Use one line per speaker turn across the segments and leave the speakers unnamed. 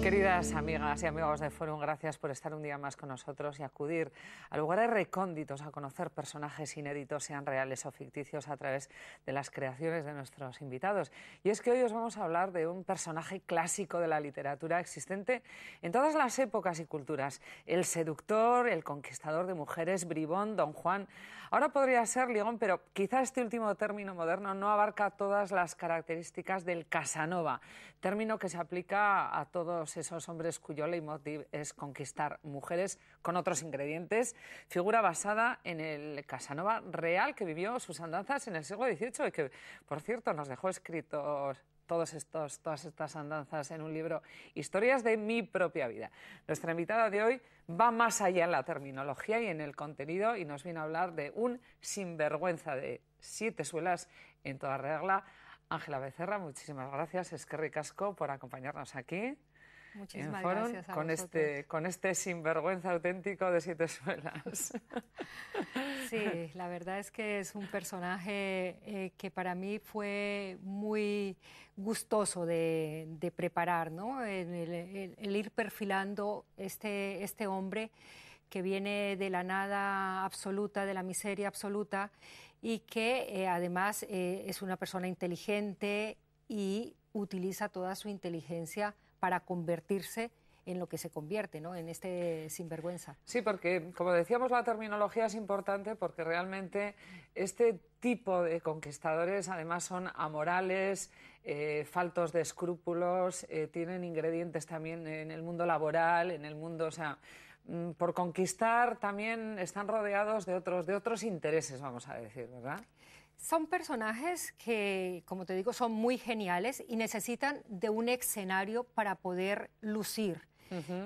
Queridas amigas y amigos de Fórum, gracias por estar un día más con nosotros y acudir a lugares recónditos a conocer personajes inéditos, sean reales o ficticios, a través de las creaciones de nuestros invitados. Y es que hoy os vamos a hablar de un personaje clásico de la literatura existente en todas las épocas y culturas. El seductor, el conquistador de mujeres, bribón, Don Juan. Ahora podría ser Ligón, pero quizá este último término moderno no abarca todas las características del Casanova, término que se aplica a todos esos hombres cuyo leitmotiv es conquistar mujeres con otros ingredientes, figura basada en el Casanova real que vivió sus andanzas en el siglo XVIII y que, por cierto, nos dejó escritos todas estas andanzas en un libro, Historias de mi propia vida. Nuestra invitada de hoy va más allá en la terminología y en el contenido y nos viene a hablar de un sinvergüenza de 7 suelas en toda regla. Ángela Becerra, muchísimas gracias, eskerrik asko, por acompañarnos aquí.
Muchísimas
en Fórum,
gracias a vosotros.
con este sinvergüenza auténtico de 7 suelas.
Sí, la verdad es que es un personaje que para mí fue muy gustoso de preparar, ¿no? El ir perfilando este hombre que viene de la nada absoluta, de la miseria absoluta, y que además es una persona inteligente y utiliza toda su inteligencia para convertirse en lo que se convierte, ¿no? En este sinvergüenza.
Sí, porque, como decíamos, la terminología es importante porque realmente este tipo de conquistadores además son amorales, faltos de escrúpulos, tienen ingredientes también en el mundo laboral, en el mundo, o sea, por conquistar también están rodeados de otros intereses, vamos a decir, ¿verdad?
Son personajes que, como te digo, son muy geniales y necesitan de un escenario para poder lucir.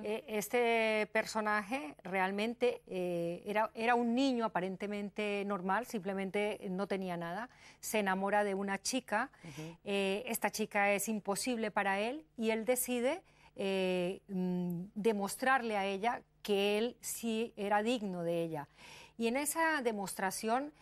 Este personaje realmente era un niño aparentemente normal, simplemente no tenía nada, se enamora de una chica, esta chica es imposible para él y él decide demostrarle a ella que él sí era digno de ella. Y en esa demostración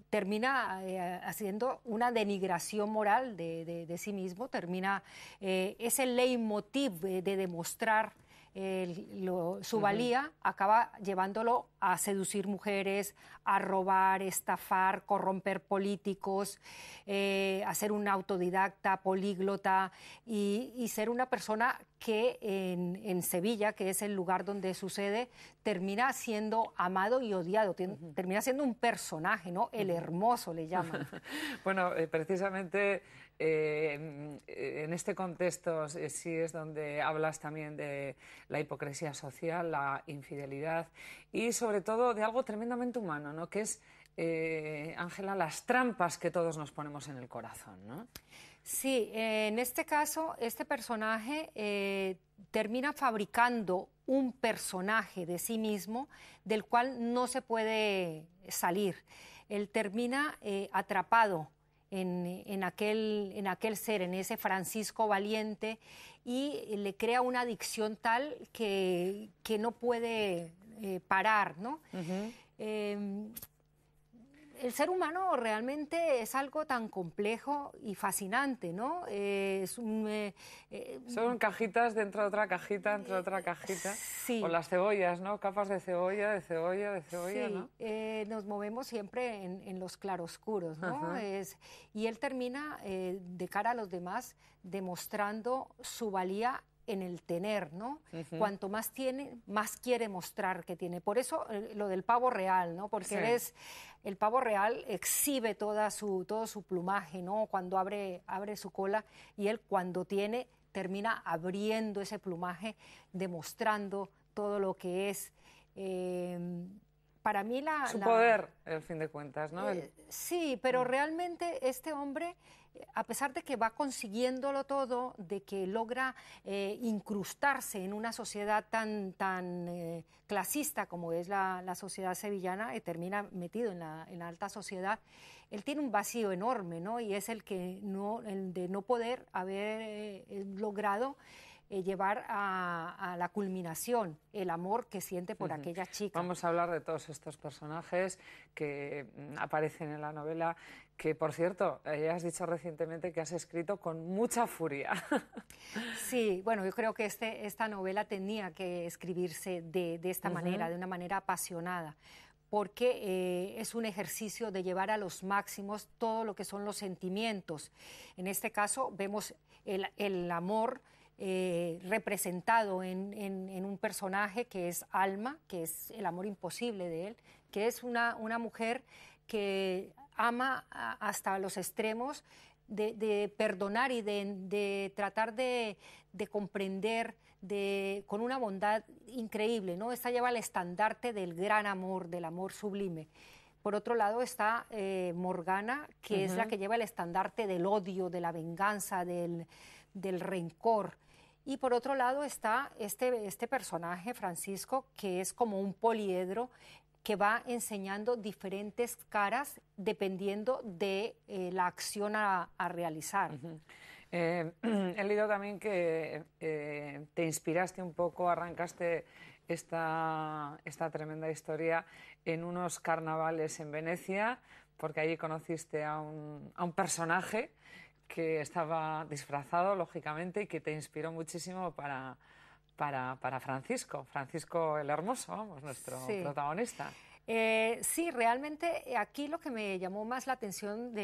termina haciendo una denigración moral de sí mismo, termina ese leitmotiv de demostrar su valía, acaba llevándolo a seducir mujeres, a robar, estafar, corromper políticos, a ser un autodidacta, políglota y ser una persona que en Sevilla, que es el lugar donde sucede, termina siendo amado y odiado, termina siendo un personaje, ¿no? El hermoso le llaman.
Bueno, precisamente en este contexto sí es donde hablas también de la hipocresía social, la infidelidad y sobre todo de algo tremendamente humano, ¿no? Que es, Ángela, las trampas que todos nos ponemos en el corazón, ¿no?
Sí, en este caso, este personaje termina fabricando un personaje de sí mismo del cual no se puede salir. Él termina atrapado en aquel ser, en ese Francisco valiente, y le crea una adicción tal que no puede parar, ¿no? El ser humano realmente es algo tan complejo y fascinante, ¿no?
Son cajitas dentro de otra cajita, dentro de otra cajita.
Sí.
O las cebollas, ¿no? Capas de cebolla, de cebolla, de cebolla,
sí,
¿no?
Nos movemos siempre en los claroscuros, ¿no? Y él termina, de cara a los demás, demostrando su valía en el tener, ¿no? Cuanto más tiene, más quiere mostrar que tiene. Por eso lo del pavo real, ¿no? Porque el pavo real exhibe todo su plumaje, ¿no? Cuando abre su cola, y él cuando tiene termina abriendo ese plumaje, demostrando todo lo que es. Para mí
su poder, al fin de cuentas, ¿no?
Sí, pero realmente este hombre, a pesar de que va consiguiéndolo todo, de que logra incrustarse en una sociedad tan clasista como es la sociedad sevillana, y termina metido en la alta sociedad, él tiene un vacío enorme, ¿no? Y es el de no poder haber logrado llevar a la culminación el amor que siente por aquella chica.
Vamos a hablar de todos estos personajes que aparecen en la novela, que, por cierto, ya has dicho recientemente que has escrito con mucha furia.
Sí, bueno, yo creo que esta novela tenía que escribirse de esta manera, de una manera apasionada, porque es un ejercicio de llevar a los máximos todo lo que son los sentimientos. En este caso vemos el amor representado en un personaje que es Alma, que es el amor imposible de él, que es una mujer que ama hasta los extremos de perdonar y de tratar de comprender con una bondad increíble, ¿no? Esta lleva el estandarte del gran amor, del amor sublime. Por otro lado está Morgana, que es la que lleva el estandarte del odio, de la venganza, del rencor. Y por otro lado está este personaje, Francisco, que es como un poliedro que va enseñando diferentes caras dependiendo de la acción a realizar.
He leído también que te inspiraste un poco, arrancaste esta tremenda historia en unos carnavales en Venecia, porque allí conociste a un personaje que estaba disfrazado, lógicamente, y que te inspiró muchísimo para Francisco el Hermoso, vamos, nuestro protagonista.
Sí, realmente aquí lo que me llamó más la atención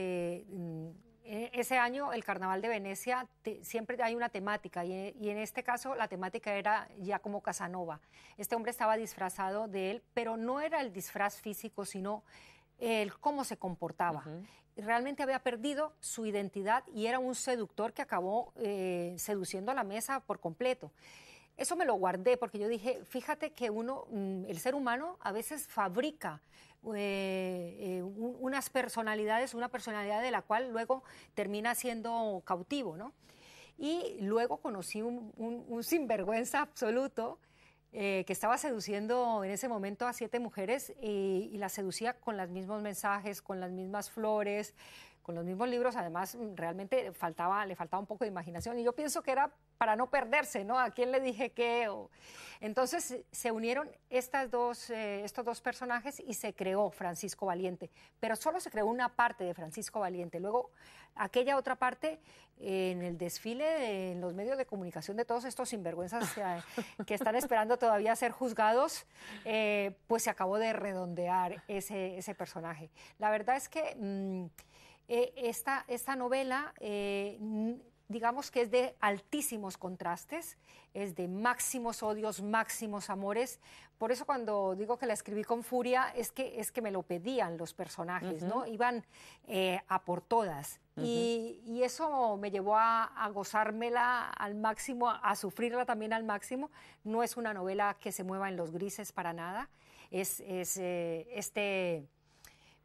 ese año, el Carnaval de Venecia, siempre hay una temática y en este caso la temática era Giacomo Casanova. Este hombre estaba disfrazado de él, pero no era el disfraz físico, sino el cómo se comportaba. Realmente había perdido su identidad y era un seductor que acabó seduciendo a la mesa por completo. Eso me lo guardé porque yo dije, fíjate que el ser humano a veces fabrica unas personalidades, una personalidad de la cual luego termina siendo cautivo, ¿no? Y luego conocí un sinvergüenza absoluto que estaba seduciendo en ese momento a 7 mujeres y las seducía con los mismos mensajes, con las mismas flores, con los mismos libros. Además, realmente le faltaba un poco de imaginación y yo pienso que era para no perderse, ¿no? ¿A quién le dije qué? Entonces se unieron estos dos personajes y se creó Francisco Valiente, pero solo se creó una parte de Francisco Valiente. Luego, aquella otra parte, en el desfile, en los medios de comunicación de todos estos sinvergüenzas que están esperando todavía ser juzgados, pues se acabó de redondear ese personaje. La verdad es que esta novela, digamos que es de altísimos contrastes, es de máximos odios, máximos amores. Por eso cuando digo que la escribí con furia es que me lo pedían los personajes, ¿no? Iban a por todas. Y eso me llevó a gozármela al máximo, a sufrirla también al máximo. No es una novela que se mueva en los grises para nada. Es este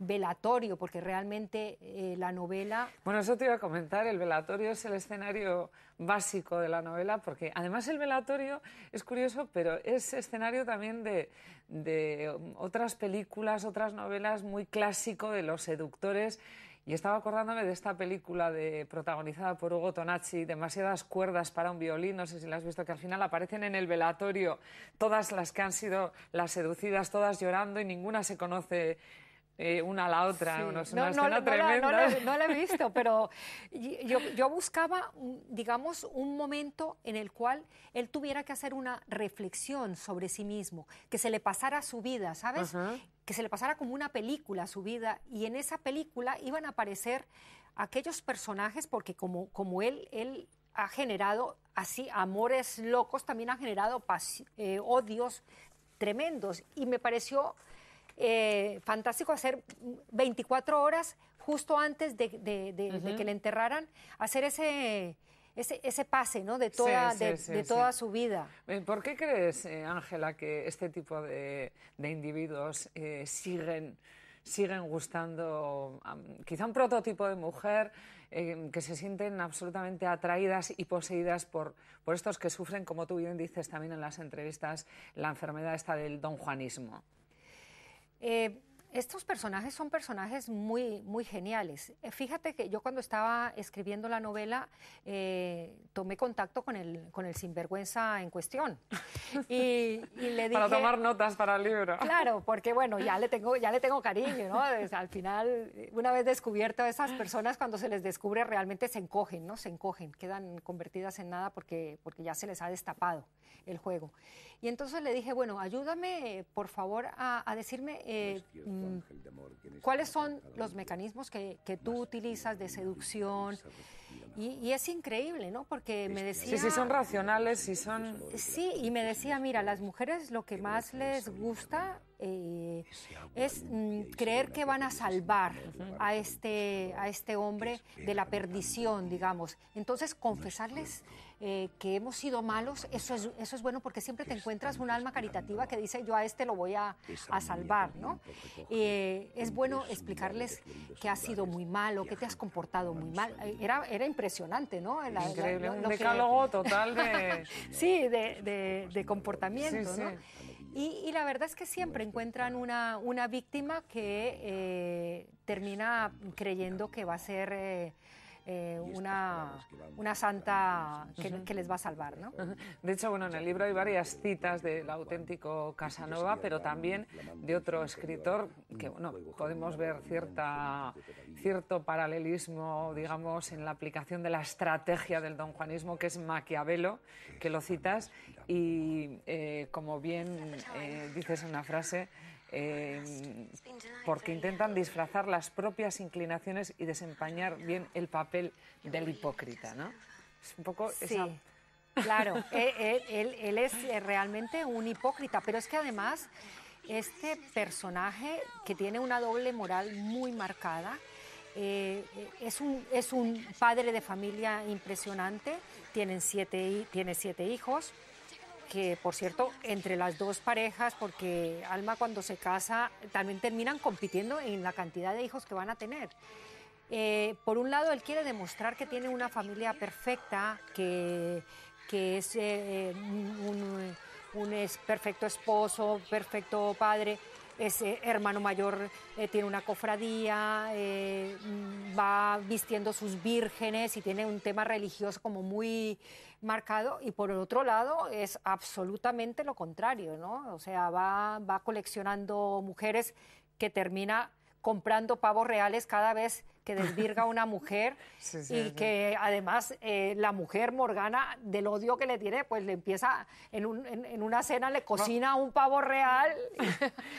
velatorio, porque realmente la novela...
Bueno, eso te iba a comentar, el velatorio es el escenario básico de la novela, porque además el velatorio es curioso, pero es escenario también de otras películas, otras novelas muy clásico de los seductores. Y estaba acordándome de esta película protagonizada por Ugo Tonacci, Demasiadas cuerdas para un violín, no sé si la has visto, que al final aparecen en el velatorio todas las que han sido las seducidas, todas llorando y ninguna se conoce una a la otra.
Sí.
Bueno, es una escena tremenda.
No la he visto, pero yo buscaba, digamos, un momento en el cual él tuviera que hacer una reflexión sobre sí mismo, que se le pasara su vida, ¿sabes? Que se le pasara como una película su vida, y en esa película iban a aparecer aquellos personajes, porque como él ha generado así amores locos, también ha generado odios tremendos, y me pareció fantástico hacer 24 horas justo antes de que le enterraran, hacer ese pase, ¿no? de toda su vida.
¿Por qué crees, Ángela, que este tipo de individuos siguen gustando, quizá un prototipo de mujer, que se sienten absolutamente atraídas y poseídas por estos que sufren, como tú bien dices también en las entrevistas, la enfermedad esta del donjuanismo?
Estos personajes son personajes muy, muy geniales. Fíjate que yo cuando estaba escribiendo la novela tomé contacto con el sinvergüenza en cuestión y le dije...
Para tomar notas para el libro.
Claro, porque bueno, ya le tengo cariño, ¿no? Al final, una vez descubierto a esas personas, cuando se les descubre realmente se encogen, ¿no? Se encogen, quedan convertidas en nada porque ya se les ha destapado el juego. Y entonces le dije, bueno, ayúdame, por favor, a decirme cuáles son los mecanismos que tú utilizas de seducción. Y es increíble, ¿no? Porque me decía...
Sí, son racionales, sí son...
Sí, y me decía, mira, las mujeres lo que más les gusta es creer que van a salvar a este hombre de la perdición, digamos. Entonces, confesarles que hemos sido malos, eso es bueno porque siempre te encuentras un alma caritativa que dice, yo a este lo voy a salvar, ¿no? Es bueno explicarles que has sido muy malo, que te has comportado muy mal. Era impresionante, ¿no?
Increíble, un decálogo total de...
Sí, de comportamiento,
sí,
¿no?
Sí.
Y la verdad es que siempre encuentran una víctima que termina creyendo que va a ser una santa que les va a salvar, ¿no?
De hecho, bueno, en el libro hay varias citas del auténtico Casanova, pero también de otro escritor que, bueno, podemos ver cierto paralelismo, digamos, en la aplicación de la estrategia del donjuanismo, que es Maquiavelo, que lo citas, y como bien dices en una frase, porque intentan disfrazar las propias inclinaciones y desempeñar bien el papel del hipócrita, ¿no? Es un poco
sí,
esa...
Claro, él es realmente un hipócrita, pero es que además este personaje que tiene una doble moral muy marcada, es un padre de familia impresionante, tiene 7 hijos, que por cierto, entre las dos parejas, porque Alma cuando se casa también terminan compitiendo en la cantidad de hijos que van a tener. Por un lado, él quiere demostrar que tiene una familia perfecta, que es un perfecto esposo, perfecto padre, es hermano mayor, tiene una cofradía, va vistiendo sus vírgenes y tiene un tema religioso como muy marcado, y por el otro lado es absolutamente lo contrario, ¿no? O sea, va coleccionando mujeres, que termina comprando pavos reales cada vez que desvirga a una mujer, y que además la mujer Morgana, del odio que le tiene, pues le empieza, en una cena le cocina un pavo real.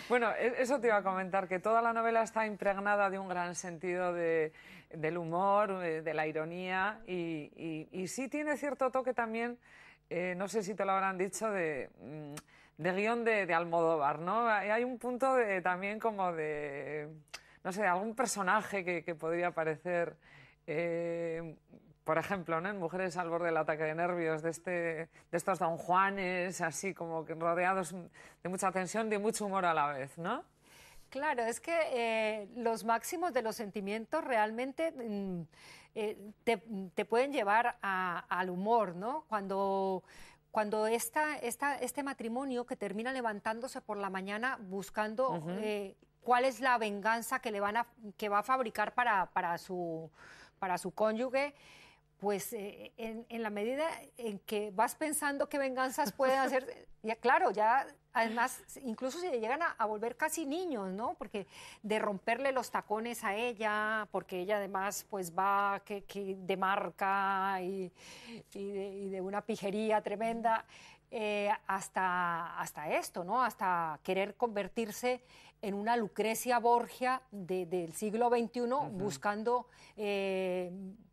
Bueno, eso te iba a comentar, que toda la novela está impregnada de un gran sentido del humor, de la ironía, y sí tiene cierto toque también, no sé si te lo habrán dicho, de guión de Almodóvar, ¿no? Hay un punto también como de... no sé, algún personaje que podría aparecer, por ejemplo, ¿no? En Mujeres al borde del ataque de nervios, de estos Don Juanes, así como que rodeados de mucha tensión, de mucho humor a la vez, ¿no?
Claro, es que los máximos de los sentimientos realmente te pueden llevar al humor, ¿no? Cuando este matrimonio que termina levantándose por la mañana buscando cuál es la venganza que va a fabricar para su cónyuge, pues en la medida en que vas pensando qué venganzas pueden hacer, ya claro, ya además incluso se llegan a volver casi niños, ¿no? Porque de romperle los tacones a ella, porque ella además pues va que de marca y de una pijería tremenda, hasta esto, ¿no? Hasta querer convertirse en una Lucrecia Borgia del siglo XXI, buscando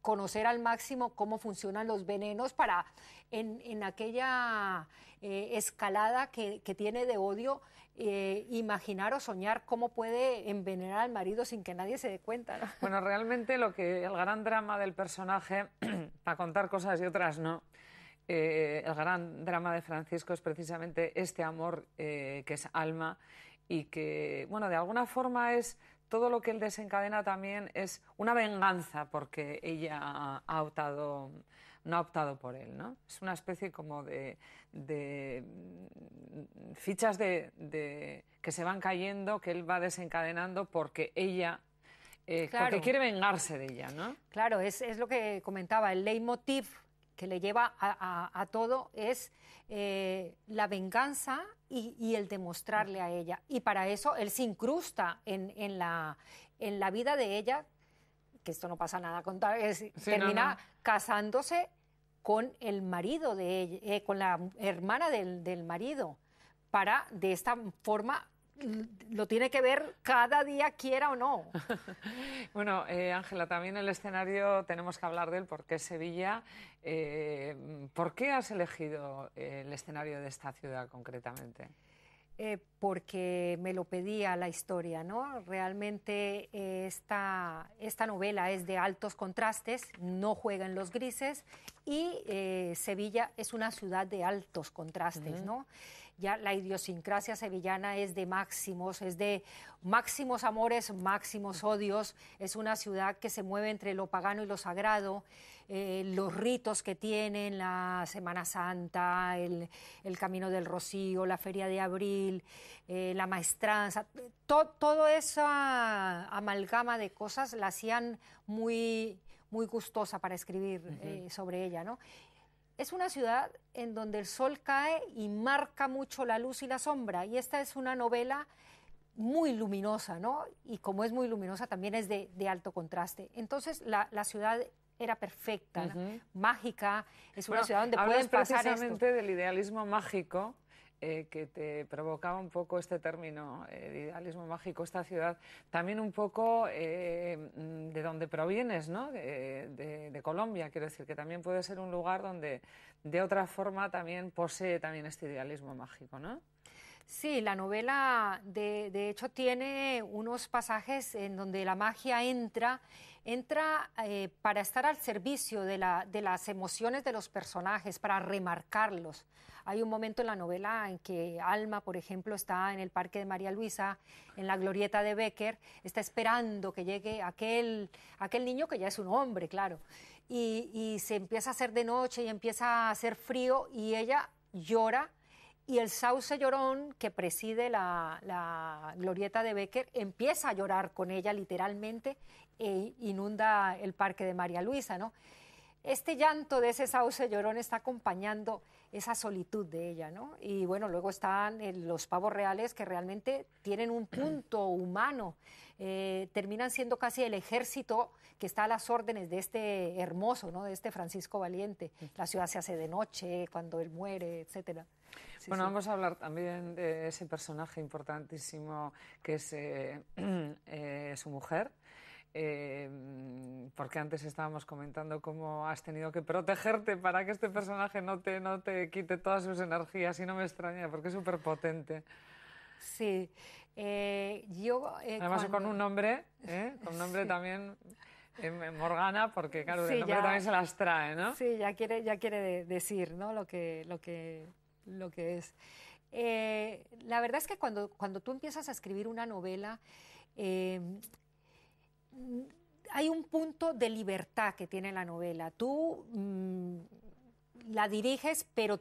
conocer al máximo cómo funcionan los venenos para, en aquella escalada que tiene de odio, imaginar o soñar cómo puede envenenar al marido sin que nadie se dé cuenta, ¿no?
Bueno, realmente el gran drama del personaje, para contar cosas y otras no, el gran drama de Francisco es precisamente este amor que es Alma, y que, bueno, de alguna forma es todo lo que él desencadena también es una venganza porque ella no ha optado por él, ¿no? Es una especie como de fichas que que se van cayendo, que él va desencadenando porque ella...
Claro.
Porque quiere vengarse de ella, ¿no?
Claro, es lo que comentaba, el leitmotiv que le lleva a todo es la venganza y el demostrarle a ella. Y para eso él se incrusta en la vida de ella, que esto no pasa nada, termina casándose con el marido de ella, con la hermana del marido, para de esta forma... lo tiene que ver cada día, quiera o no.
Bueno, Ángela, también el escenario tenemos que hablar de él porque es Sevilla. ¿Por qué has elegido el escenario de esta ciudad concretamente?
Porque me lo pedía la historia, ¿no? Realmente esta novela es de altos contrastes, no juega en los grises y Sevilla es una ciudad de altos contrastes, ¿no? Ya la idiosincrasia sevillana es de máximos amores, máximos odios. Es una ciudad que se mueve entre lo pagano y lo sagrado, los ritos que tienen, la Semana Santa, el Camino del Rocío, la Feria de Abril, la maestranza, toda esa amalgama de cosas la hacían muy, muy gustosa para escribir sobre ella, ¿no? Es una ciudad en donde el sol cae y marca mucho la luz y la sombra, y esta es una novela muy luminosa, ¿no? Y como es muy luminosa, también es de alto contraste. Entonces, la ciudad era perfecta, ¿no? Mágica, es una ciudad donde pueden pasar
precisamente del idealismo mágico, que te provocaba un poco este término de idealismo mágico, esta ciudad, también un poco de donde provienes, ¿no? De Colombia, quiero decir, que también puede ser un lugar donde de otra forma también posee también este idealismo mágico, ¿no?
Sí, la novela de hecho tiene unos pasajes en donde la magia entra para estar al servicio de las emociones de los personajes, para remarcarlos. Hay un momento en la novela en que Alma, por ejemplo, está en el Parque de María Luisa, en la glorieta de Bécquer, está esperando que llegue aquel niño que ya es un hombre, claro, y se empieza a hacer de noche y empieza a hacer frío y ella llora. Y el sauce llorón que preside la glorieta de Bécquer empieza a llorar con ella literalmente e inunda el Parque de María Luisa, ¿no? Este llanto de ese sauce llorón está acompañando esa solitud de ella, ¿no? Y bueno, luego están los pavos reales que realmente tienen un punto humano, terminan siendo casi el ejército que está a las órdenes de este hermoso, ¿no? De este Francisco Valiente. La ciudad se hace de noche, cuando él muere, etcétera. Sí,
bueno,
sí.
Vamos a hablar también de ese personaje importantísimo que es su mujer. Porque antes estábamos comentando cómo has tenido que protegerte para que este personaje no te quite todas sus energías, y no me extraña porque es súper potente.
Sí,
además con un nombre sí. También Morgana, porque claro, sí, el nombre también se las trae, ¿no?
Sí, ya quiere decir, ¿no? lo que es. La verdad es que cuando tú empiezas a escribir una novela, hay un punto de libertad que tiene la novela. Tú la diriges, pero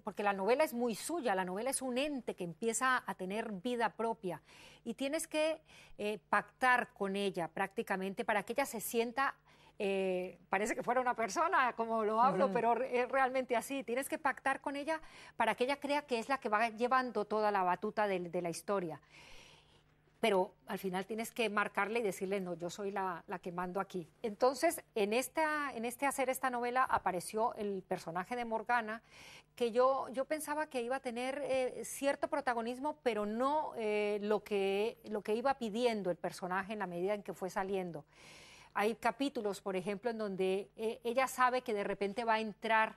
porque la novela es muy suya, la novela es un ente que empieza a tener vida propia y tienes que pactar con ella prácticamente para que ella se sienta, parece que fuera una persona, como lo hablo, pero es realmente así. Tienes que pactar con ella para que ella crea que es la que va llevando toda la batuta de la historia. Pero al final tienes que marcarle y decirle, no, yo soy la que mando aquí. Entonces, en hacer esta novela apareció el personaje de Morgana, que yo pensaba que iba a tener cierto protagonismo, pero no lo que iba pidiendo el personaje en la medida en que fue saliendo. Hay capítulos, por ejemplo, en donde ella sabe que de repente va a entrar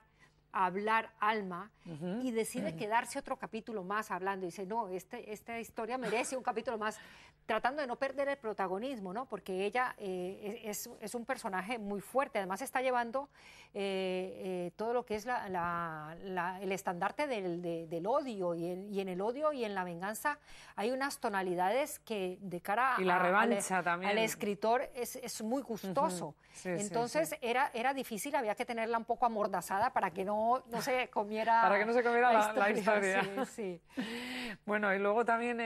a hablar Alma y decide quedarse otro capítulo más hablando. Y dice, no, esta historia merece un capítulo más, tratando de no perder el protagonismo, ¿no? Porque ella es un personaje muy fuerte. Además está llevando todo lo que es el estandarte del odio. Y en el odio y en la venganza hay unas tonalidades que de cara
y la revancha también
al escritor es muy gustoso.
Sí,
entonces
sí.
Era difícil, había que tenerla un poco amordazada para que no no se comiera
para que no se comiera la historia.
Sí, sí.
Bueno, y luego también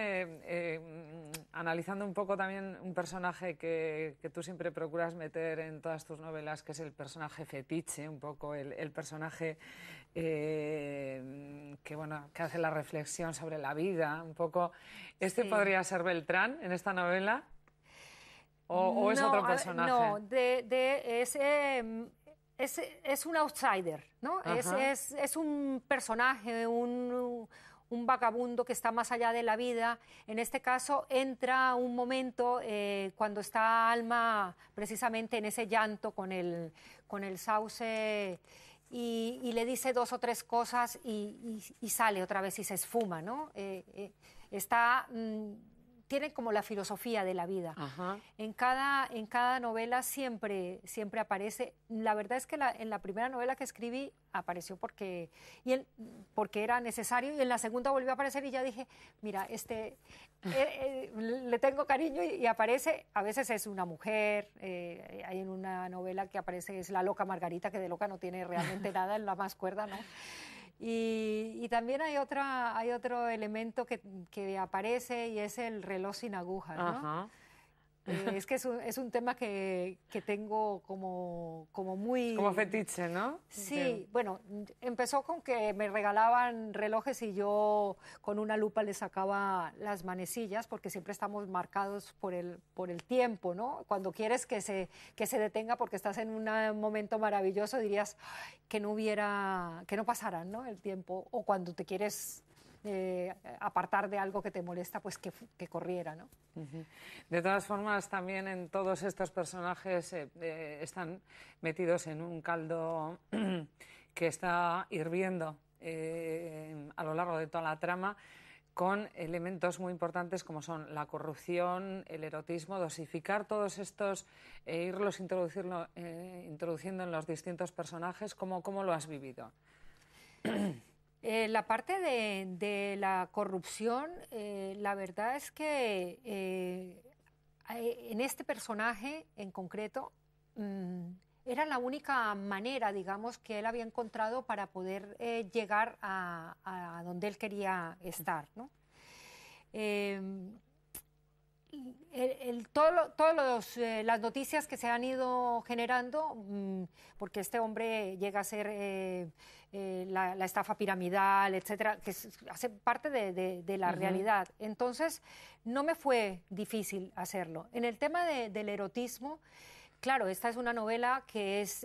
analizando un poco también un personaje que tú siempre procuras meter en todas tus novelas, que es el personaje fetiche, un poco el personaje que hace la reflexión sobre la vida, un poco. ¿Este podría ser Beltrán en esta novela? ¿O es otro personaje?
No, es un outsider, ¿no? Es un personaje, un vagabundo que está más allá de la vida. En este caso entra un momento cuando está Alma precisamente en ese llanto con el sauce y le dice 2 o 3 cosas y sale otra vez y se esfuma, ¿no? Tiene como la filosofía de la vida. En cada novela siempre aparece. La verdad es que en la primera novela que escribí apareció porque era necesario, y en la segunda volvió a aparecer y ya dije, mira, le tengo cariño y aparece. A veces es una mujer, hay en una novela que aparece, es la loca Margarita, que de loca no tiene realmente nada, es la más cuerda, ¿no? Y también hay otro elemento que aparece y es el reloj sin agujas, ¿no? Es que es un tema que tengo como muy...
Como fetiche, ¿no?
Sí, bueno, empezó con que me regalaban relojes y yo con una lupa le sacaba las manecillas, porque siempre estamos marcados por el tiempo, ¿no? Cuando quieres que se detenga porque estás en un momento maravilloso, dirías que no pasara, ¿no? El tiempo, o cuando te quieres apartar de algo que te molesta, pues que corriera, ¿no?
De todas formas, también en todos estos personajes están metidos en un caldo que está hirviendo a lo largo de toda la trama, con elementos muy importantes como son la corrupción, el erotismo, dosificar todos estos, irlos introduciendo en los distintos personajes. ¿Cómo lo has vivido?
La parte de la corrupción, la verdad es que en este personaje en concreto era la única manera, digamos, que él había encontrado para poder llegar a donde él quería estar, ¿no? Todas las noticias que se han ido generando, porque este hombre llega a ser la estafa piramidal, etcétera, que hace parte de la realidad. Entonces, no me fue difícil hacerlo. En el tema del erotismo, claro, esta es una novela que es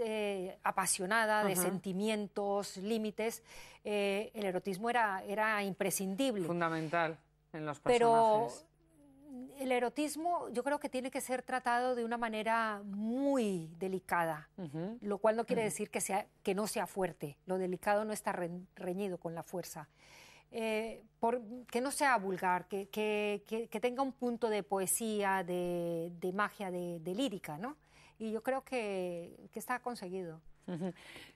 apasionada, de sentimientos, límites. El erotismo era imprescindible.
Fundamental en los
Pero
personajes.
el erotismo yo creo que tiene que ser tratado de una manera muy delicada, lo cual no quiere decir que no sea fuerte. Lo delicado no está reñido con la fuerza. Que no sea vulgar, que tenga un punto de poesía, de magia, de lírica, ¿no? Y yo creo que está conseguido.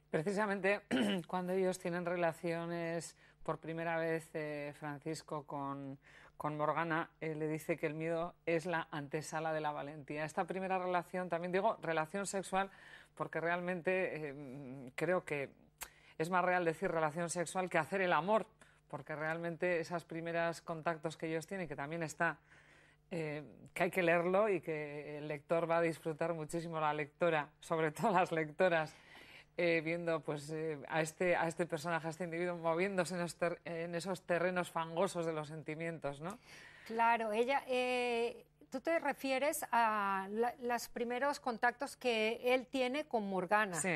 Precisamente cuando ellos tienen relaciones por primera vez, Francisco con Morgana, le dice que el miedo es la antesala de la valentía. Esta primera relación, también digo relación sexual, porque realmente creo que es más real decir relación sexual que hacer el amor, porque realmente esos primeros contactos que ellos tienen, que también está, que hay que leerlo y que el lector va a disfrutar muchísimo, la lectora, sobre todo las lectoras, viendo pues, a este personaje, a este individuo, moviéndose en esos terrenos fangosos de los sentimientos, ¿no?
Claro, tú te refieres a los primeros contactos que él tiene con Morgana.
Sí.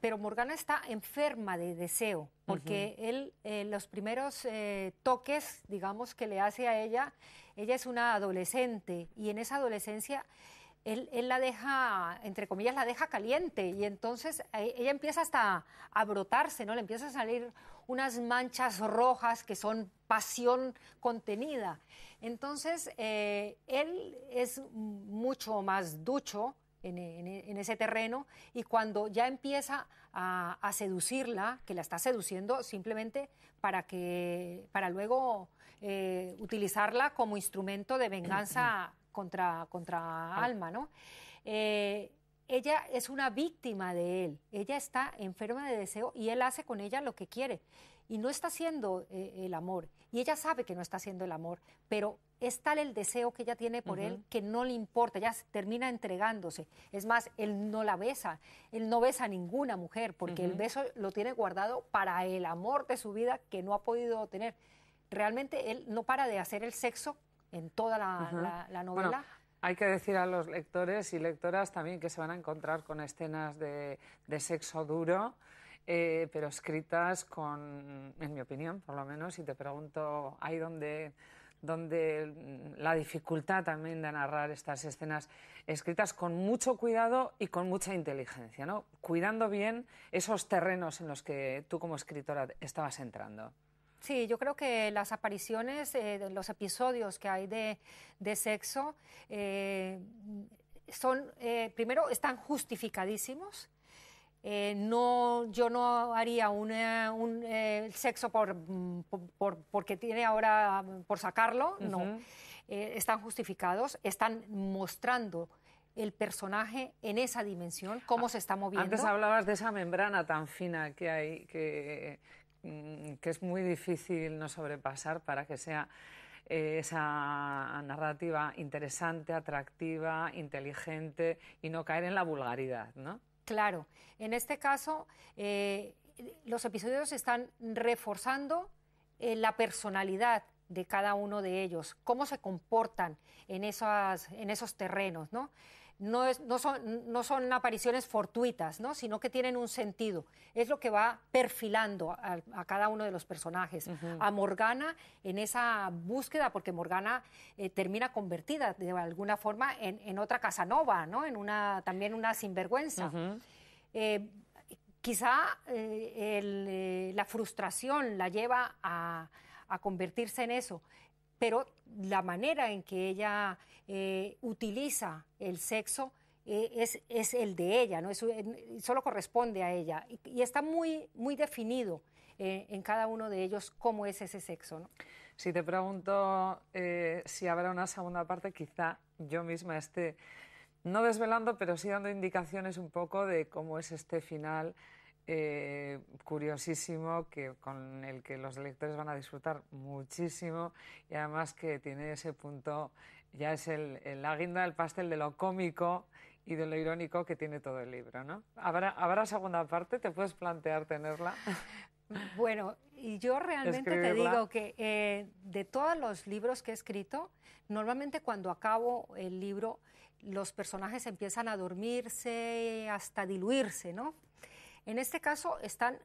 Pero Morgana está enferma de deseo, porque él, los primeros toques, digamos, que le hace a ella es una adolescente, y en esa adolescencia él la deja, entre comillas, la deja caliente, y entonces ella empieza hasta a brotarse, ¿no? Le empiezan a salir unas manchas rojas que son pasión contenida. Entonces, él es mucho más ducho en ese terreno, y cuando ya empieza a seducirla, que la está seduciendo simplemente para luego utilizarla como instrumento de venganza contra Alma, ¿no? ella es una víctima de él, ella está enferma de deseo y él hace con ella lo que quiere y no está haciendo el amor y ella sabe que no está haciendo el amor, pero es tal el deseo que ella tiene por él que no le importa, ella termina entregándose. Es más, él no la besa, él no besa a ninguna mujer porque el beso lo tiene guardado para el amor de su vida que no ha podido tener. Realmente él no para de hacer el sexo en toda la novela.
Bueno, hay que decir a los lectores y lectoras también que se van a encontrar con escenas de sexo duro, pero escritas con, en mi opinión, por lo menos, y te pregunto, ahí donde la dificultad también de narrar estas escenas escritas con mucho cuidado y con mucha inteligencia, ¿no? Cuidando bien esos terrenos en los que tú como escritora estabas entrando.
Sí, yo creo que las apariciones, de los episodios que hay de sexo, son, primero, están justificadísimos. Yo no haría un sexo porque tiene ahora, por sacarlo, no. Están justificados, están mostrando el personaje en esa dimensión, cómo se está moviendo.
Antes hablabas de esa membrana tan fina que hay, que es muy difícil no sobrepasar para que sea esa narrativa interesante, atractiva, inteligente y no caer en la vulgaridad, ¿no?
Claro, en este caso los episodios están reforzando la personalidad de cada uno de ellos, cómo se comportan en esos terrenos, ¿no? No son apariciones fortuitas, ¿no? Sino que tienen un sentido. Es lo que va perfilando a cada uno de los personajes. A Morgana en esa búsqueda, porque Morgana termina convertida de alguna forma en otra Casanova, ¿no? También una sinvergüenza. Quizá la frustración la lleva a convertirse en eso, pero la manera en que ella utiliza el sexo es el de ella, ¿no? Solo corresponde a ella y está muy, muy definido en cada uno de ellos cómo es ese sexo, ¿no?
Si te pregunto si habrá una segunda parte, quizá yo misma esté no desvelando, pero sí dando indicaciones un poco de cómo es este final curiosísimo, con el que los lectores van a disfrutar muchísimo y además que tiene ese punto, ya es la guinda del pastel de lo cómico y de lo irónico que tiene todo el libro, ¿no? ¿Habrá segunda parte? ¿Te puedes plantear tenerla?
Bueno, y yo realmente te digo que de todos los libros que he escrito, normalmente cuando acabo el libro los personajes empiezan a dormirse, hasta diluirse, ¿no? En este caso están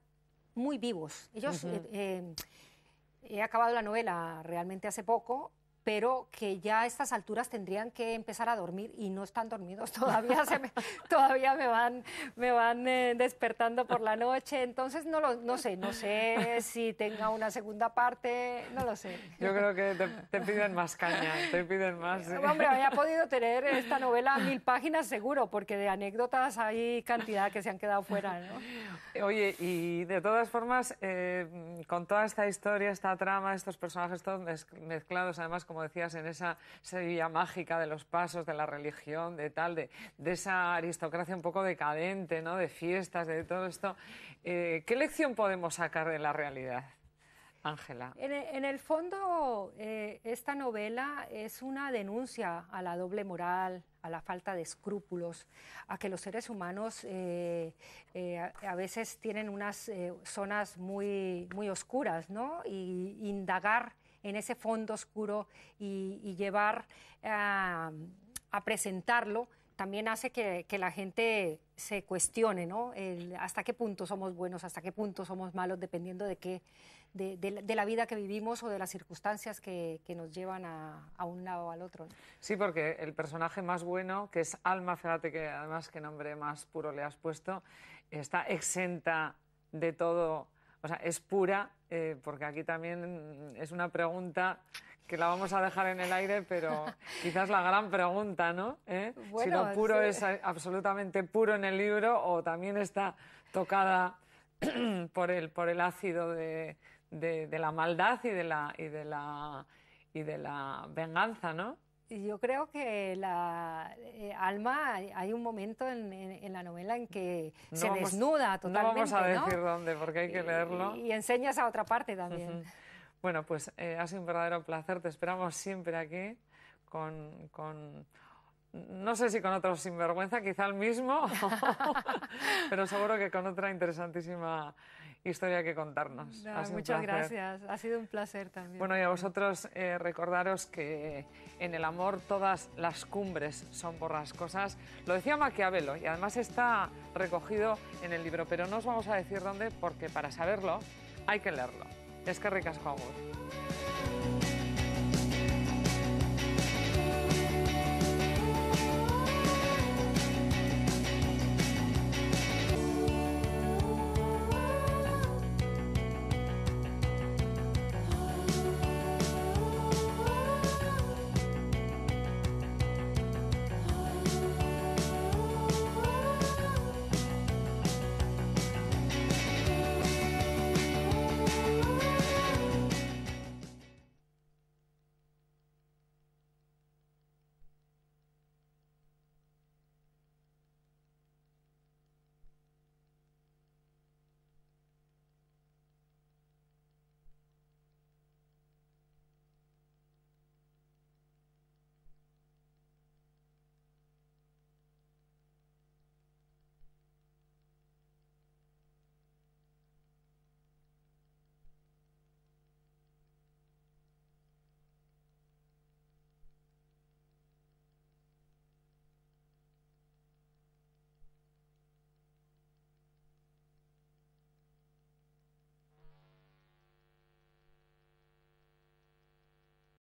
muy vivos. Ellos, he acabado la novela realmente hace poco, pero que ya a estas alturas tendrían que empezar a dormir y no están dormidos todavía. Todavía me van despertando por la noche. Entonces no sé si tenga una segunda parte, no lo sé.
Yo creo que te piden más caña, te piden más.
Hombre, había podido tener esta novela 1000 páginas seguro, porque de anécdotas hay cantidad que se han quedado fuera, ¿no?
Oye, y de todas formas, con toda esta historia, esta trama, estos personajes todos mezclados, además, como decías, en esa Sevilla mágica de los pasos, de la religión, de esa aristocracia un poco decadente, ¿no? De fiestas, de todo esto. ¿Qué lección podemos sacar de la realidad, Ángela?
En el fondo, esta novela es una denuncia a la doble moral, a la falta de escrúpulos, a que los seres humanos a veces tienen unas zonas muy, muy oscuras, ¿no? Y indagar en ese fondo oscuro y llevar a presentarlo también hace que la gente se cuestione, ¿no? Hasta qué punto somos buenos, hasta qué punto somos malos, dependiendo de la vida que vivimos o de las circunstancias que nos llevan a un lado o al otro, ¿no?
Sí, porque el personaje más bueno, que es Alma, fíjate que además qué nombre más puro le has puesto, está exenta de todo, o sea, es pura, porque aquí también es una pregunta que la vamos a dejar en el aire, pero quizás la gran pregunta, ¿no?
Bueno,
si lo puro es absolutamente puro en el libro o también está tocada por el ácido de la maldad y de la venganza, ¿no?
Yo creo que Alma, hay un momento en la novela en que se desnuda totalmente.
No vamos a decir dónde, porque hay que leerlo.
Y enseña esa otra parte también.
Bueno, pues ha sido un verdadero placer. Te esperamos siempre aquí no sé si con otro sinvergüenza, quizá el mismo, pero seguro que con otra interesantísima historia que contarnos.
Muchas gracias, ha sido un placer también.
Bueno, y a vosotros recordaros que en el amor todas las cumbres son borrascosas. Lo decía Maquiavelo y además está recogido en el libro, pero no os vamos a decir dónde porque para saberlo hay que leerlo. Eskerrik asko, agur.